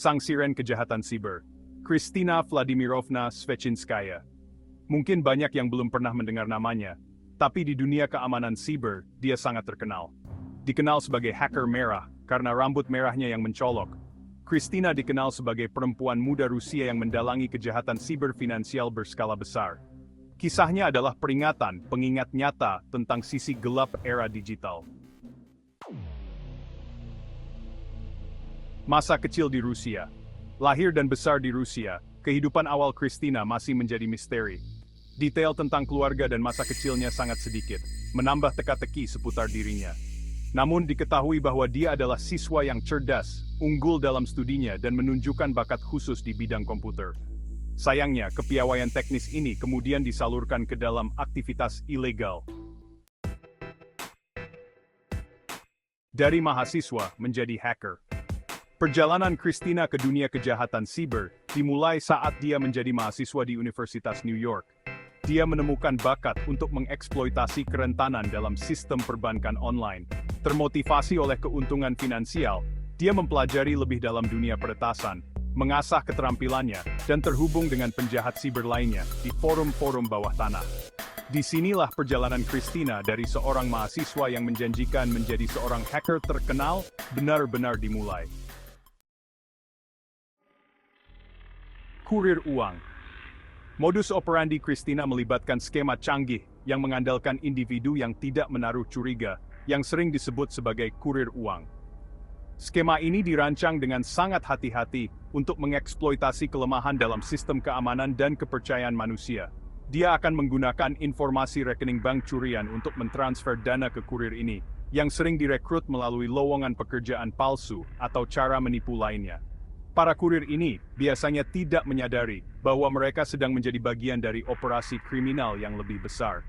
sang siren kejahatan siber, Kristina Vladimirovna Svechinskaya. Mungkin banyak yang belum pernah mendengar namanya, tapi di dunia keamanan siber, dia sangat terkenal. Dikenal sebagai hacker merah, karena rambut merahnya yang mencolok. Kristina dikenal sebagai perempuan muda Rusia yang mendalangi kejahatan siber finansial berskala besar. Kisahnya adalah peringatan, pengingat nyata tentang sisi gelap era digital. Masa kecil di Rusia. Lahir dan besar di Rusia, kehidupan awal Kristina masih menjadi misteri. Detail tentang keluarga dan masa kecilnya sangat sedikit, menambah teka-teki seputar dirinya. Namun diketahui bahwa dia adalah siswa yang cerdas, unggul dalam studinya dan menunjukkan bakat khusus di bidang komputer. Sayangnya, kepiawaian teknis ini kemudian disalurkan ke dalam aktivitas ilegal. Dari mahasiswa menjadi hacker. Perjalanan Kristina ke dunia kejahatan siber dimulai saat dia menjadi mahasiswa di Universitas New York. Dia menemukan bakat untuk mengeksploitasi kerentanan dalam sistem perbankan online. Termotivasi oleh keuntungan finansial, dia mempelajari lebih dalam dunia peretasan, mengasah keterampilannya, dan terhubung dengan penjahat siber lainnya di forum-forum bawah tanah. Disinilah perjalanan Kristina dari seorang mahasiswa yang menjanjikan menjadi seorang hacker terkenal benar-benar dimulai. Kurir uang. Modus operandi Kristina melibatkan skema canggih yang mengandalkan individu yang tidak menaruh curiga, yang sering disebut sebagai kurir uang. Skema ini dirancang dengan sangat hati-hati untuk mengeksploitasi kelemahan dalam sistem keamanan dan kepercayaan manusia. Dia akan menggunakan informasi rekening bank curian untuk mentransfer dana ke kurir ini, yang sering direkrut melalui lowongan pekerjaan palsu atau cara menipu lainnya. Para kurir ini biasanya tidak menyadari bahwa mereka sedang menjadi bagian dari operasi kriminal yang lebih besar.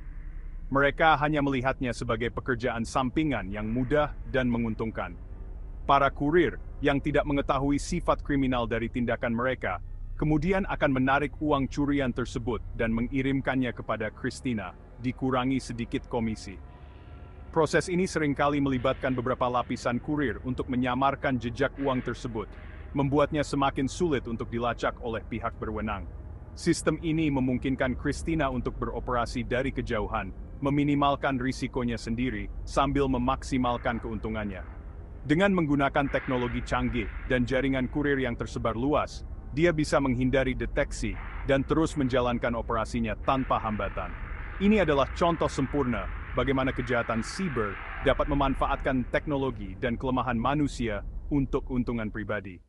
Mereka hanya melihatnya sebagai pekerjaan sampingan yang mudah dan menguntungkan. Para kurir yang tidak mengetahui sifat kriminal dari tindakan mereka, kemudian akan menarik uang curian tersebut dan mengirimkannya kepada Kristina, dikurangi sedikit komisi. Proses ini seringkali melibatkan beberapa lapisan kurir untuk menyamarkan jejak uang tersebut, membuatnya semakin sulit untuk dilacak oleh pihak berwenang. Sistem ini memungkinkan Kristina untuk beroperasi dari kejauhan, meminimalkan risikonya sendiri, sambil memaksimalkan keuntungannya. Dengan menggunakan teknologi canggih dan jaringan kurir yang tersebar luas, dia bisa menghindari deteksi dan terus menjalankan operasinya tanpa hambatan. Ini adalah contoh sempurna bagaimana kejahatan siber dapat memanfaatkan teknologi dan kelemahan manusia untuk keuntungan pribadi.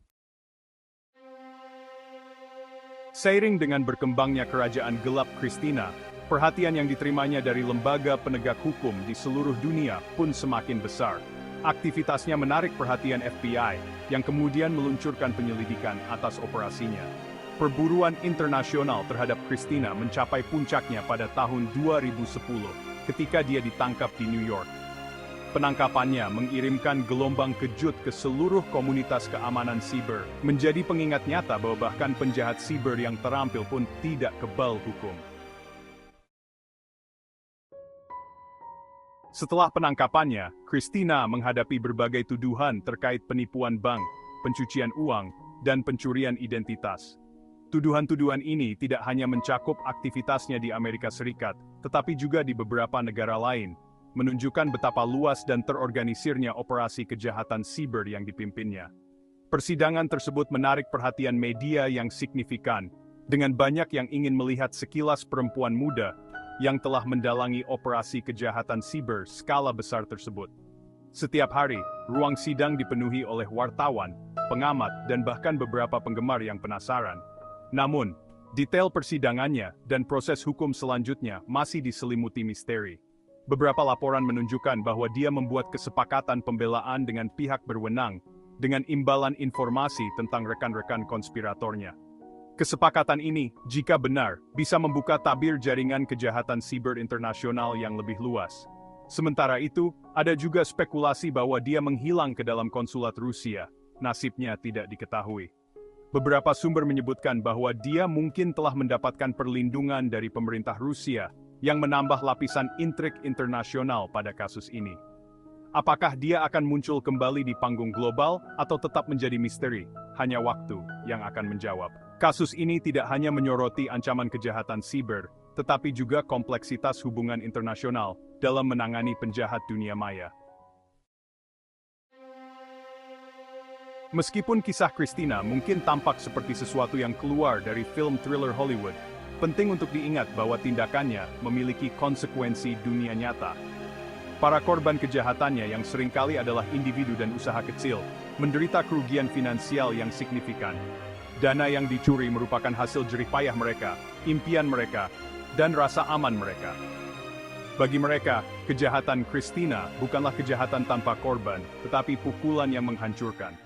Seiring dengan berkembangnya kerajaan gelap Kristina, perhatian yang diterimanya dari lembaga penegak hukum di seluruh dunia pun semakin besar. Aktivitasnya menarik perhatian FBI, yang kemudian meluncurkan penyelidikan atas operasinya. Perburuan internasional terhadap Kristina mencapai puncaknya pada tahun 2010, ketika dia ditangkap di New York. Penangkapannya mengirimkan gelombang kejut ke seluruh komunitas keamanan siber, menjadi pengingat nyata bahwa bahkan penjahat siber yang terampil pun tidak kebal hukum. Setelah penangkapannya, Kristina menghadapi berbagai tuduhan terkait penipuan bank, pencucian uang, dan pencurian identitas. Tuduhan-tuduhan ini tidak hanya mencakup aktivitasnya di Amerika Serikat, tetapi juga di beberapa negara lain, menunjukkan betapa luas dan terorganisirnya operasi kejahatan siber yang dipimpinnya. Persidangan tersebut menarik perhatian media yang signifikan, dengan banyak yang ingin melihat sekilas perempuan muda yang telah mendalangi operasi kejahatan siber skala besar tersebut. Setiap hari, ruang sidang dipenuhi oleh wartawan, pengamat, dan bahkan beberapa penggemar yang penasaran. Namun, detail persidangannya dan proses hukum selanjutnya masih diselimuti misteri. Beberapa laporan menunjukkan bahwa dia membuat kesepakatan pembelaan dengan pihak berwenang, dengan imbalan informasi tentang rekan-rekan konspiratornya. Kesepakatan ini, jika benar, bisa membuka tabir jaringan kejahatan siber internasional yang lebih luas. Sementara itu, ada juga spekulasi bahwa dia menghilang ke dalam konsulat Rusia. Nasibnya tidak diketahui. Beberapa sumber menyebutkan bahwa dia mungkin telah mendapatkan perlindungan dari pemerintah Rusia, yang menambah lapisan intrik internasional pada kasus ini. Apakah dia akan muncul kembali di panggung global atau tetap menjadi misteri? Hanya waktu yang akan menjawab. Kasus ini tidak hanya menyoroti ancaman kejahatan siber, tetapi juga kompleksitas hubungan internasional dalam menangani penjahat dunia maya. Meskipun kisah Christina mungkin tampak seperti sesuatu yang keluar dari film thriller Hollywood, penting untuk diingat bahwa tindakannya memiliki konsekuensi dunia nyata. Para korban kejahatannya yang seringkali adalah individu dan usaha kecil, menderita kerugian finansial yang signifikan. Dana yang dicuri merupakan hasil jerih payah mereka, impian mereka, dan rasa aman mereka. Bagi mereka, kejahatan Christina bukanlah kejahatan tanpa korban, tetapi pukulan yang menghancurkan.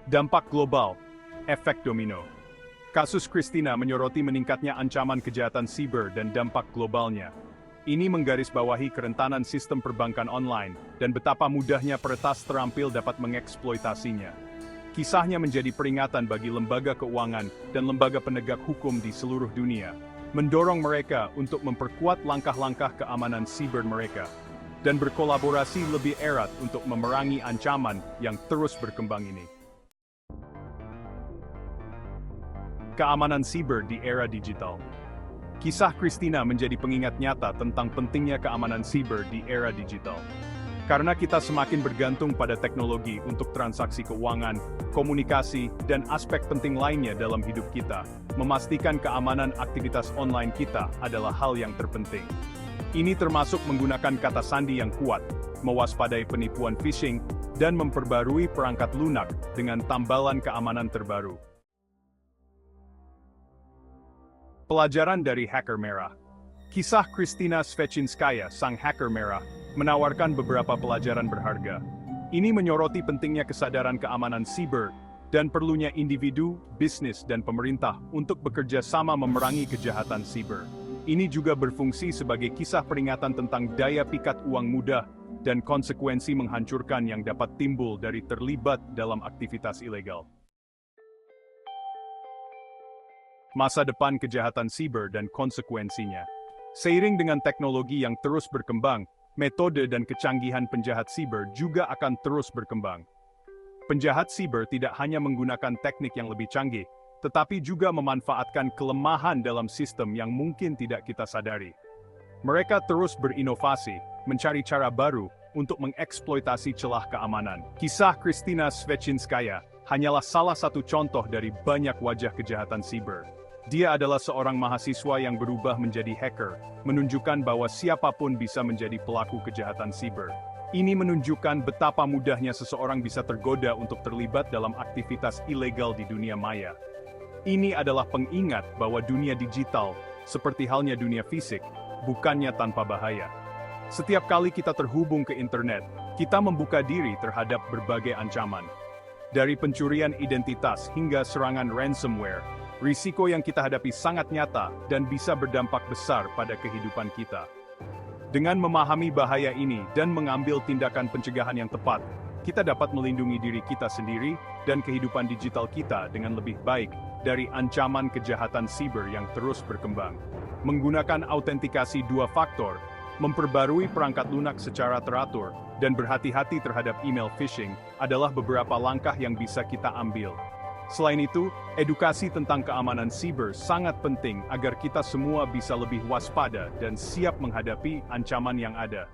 Dampak global, efek domino. Kasus Christina menyoroti meningkatnya ancaman kejahatan siber dan dampak globalnya. Ini menggarisbawahi kerentanan sistem perbankan online dan betapa mudahnya peretas terampil dapat mengeksploitasinya. Kisahnya menjadi peringatan bagi lembaga keuangan dan lembaga penegak hukum di seluruh dunia, mendorong mereka untuk memperkuat langkah-langkah keamanan siber mereka, dan berkolaborasi lebih erat untuk memerangi ancaman yang terus berkembang ini. Keamanan siber di era digital. Kisah Christina menjadi pengingat nyata tentang pentingnya keamanan siber di era digital. Karena kita semakin bergantung pada teknologi untuk transaksi keuangan, komunikasi, dan aspek penting lainnya dalam hidup kita, memastikan keamanan aktivitas online kita adalah hal yang terpenting. Ini termasuk menggunakan kata sandi yang kuat, mewaspadai penipuan phishing, dan memperbarui perangkat lunak dengan tambalan keamanan terbaru. Pelajaran dari hacker merah. Kisah Christina Svechinskaya, sang hacker merah, menawarkan beberapa pelajaran berharga. Ini menyoroti pentingnya kesadaran keamanan siber dan perlunya individu, bisnis, dan pemerintah untuk bekerja sama memerangi kejahatan siber. Ini juga berfungsi sebagai kisah peringatan tentang daya pikat uang mudah dan konsekuensi menghancurkan yang dapat timbul dari terlibat dalam aktivitas ilegal. Masa depan kejahatan siber dan konsekuensinya. Seiring dengan teknologi yang terus berkembang, metode dan kecanggihan penjahat siber juga akan terus berkembang. Penjahat siber tidak hanya menggunakan teknik yang lebih canggih, tetapi juga memanfaatkan kelemahan dalam sistem yang mungkin tidak kita sadari. Mereka terus berinovasi, mencari cara baru untuk mengeksploitasi celah keamanan. Kisah Christina Svechinskaya hanyalah salah satu contoh dari banyak wajah kejahatan siber. Dia adalah seorang mahasiswa yang berubah menjadi hacker, menunjukkan bahwa siapapun bisa menjadi pelaku kejahatan siber. Ini menunjukkan betapa mudahnya seseorang bisa tergoda untuk terlibat dalam aktivitas ilegal di dunia maya. Ini adalah pengingat bahwa dunia digital, seperti halnya dunia fisik, bukannya tanpa bahaya. Setiap kali kita terhubung ke internet, kita membuka diri terhadap berbagai ancaman. Dari pencurian identitas hingga serangan ransomware, risiko yang kita hadapi sangat nyata dan bisa berdampak besar pada kehidupan kita. Dengan memahami bahaya ini dan mengambil tindakan pencegahan yang tepat, kita dapat melindungi diri kita sendiri dan kehidupan digital kita dengan lebih baik dari ancaman kejahatan siber yang terus berkembang. Menggunakan autentikasi 2 faktor, memperbarui perangkat lunak secara teratur, dan berhati-hati terhadap email phishing adalah beberapa langkah yang bisa kita ambil. Selain itu, edukasi tentang keamanan siber sangat penting agar kita semua bisa lebih waspada dan siap menghadapi ancaman yang ada.